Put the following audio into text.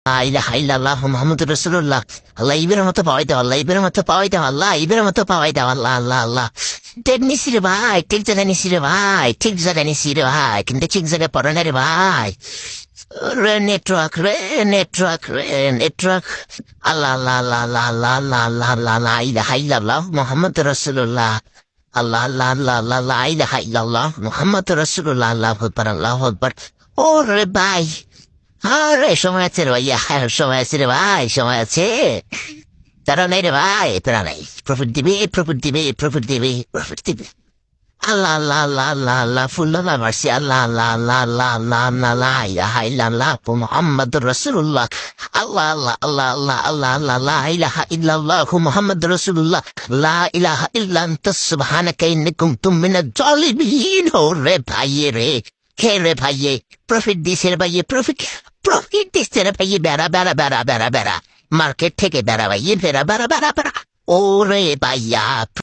ইলাহা ইল্লাল্লাহ মুহাম্মাদুর রাসূলুল্লাহ। আল্লাহ ইবের মতো পাওয়াই দাও, আল্লাহ ইবের মতো পাওয়াই দাও, আল্লাহ ইবের মতো পাওয়াই দাও, আল্লাহ আল্লাহ আল্লাহ। ঠিক নিছি রে ভাই, ঠিক জায়গায় নিছি রে ভাই, ঠিক জায়গায় নিছি রে ভাই, কিন্তু ঠিক জায়গায় পড়ে না রে ভাই। রে নেটওয়ার্ক রে নেটওয়ার্ক রে নেটওয়ার্ক। আল্লাহ আল্লাহ আল্লাহ আল্লাহ আল্লাহ আল্লাহ আল্লাহ আল্লাহ আল্লাহ ইলাহা ইল্লাল্লাহ মুহাম্মাদুর রাসূলুল্লাহ। আল্লাহ আল্লাহ আল্লাহ আল্লাহ আল্লাহ ইলাহা ইল্লাল্লাহ মুহাম্মাদুর রাসূলুল্লাহ। আল্লাহু আকবার আল্লাহু আকবার। ওরে ভাই, আরে সময় আছে রে ভাইয়া, সময় আছে রে ভাই, সময় আছে। তারা নাই রে ভাই, তারা নাই। প্রফিট দিবি, প্রফিট দিবি, প্রফিট দিবি, প্রফিট দিবি। আল্লাহ আল্লাহ আল্লাহ আল্লাহ আল্লাহ ফুল্লাহ মারছি। আল্লাহ আল্লাহ আল্লাহ আল্লাহ আল্লাহ আল্লাহ লা ইলাহা ইল্লাল্লাহ মুহাম্মাদুর রাসূলুল্লাহ। আল্লাহ আল্লাহ আল্লাহ আল্লাহ আল্লাহ আল্লাহ লা ইলাহা ইল্লাল্লাহ মুহাম্মাদুর রাসূলুল্লাহ। লা ইলাহা ইল্লা আনতা সুবহানাকা ইন্নী কুনতু মিনাজ জালিমিন। ওরে ভাই রে, কে রে ভাইয়ে, প্রফিট দিছে রে ভাইয়ে, প্রফিট প্রফিট দিচ্ছে রে ভাইয়ে। বেড়া বেড়া বেড়া বেড়া বেড়া, মার্কেট থেকে বেড়া ভাইয়ে, বেড়া বেড়া বেড়া বেড়া। ওরে ভাইয়া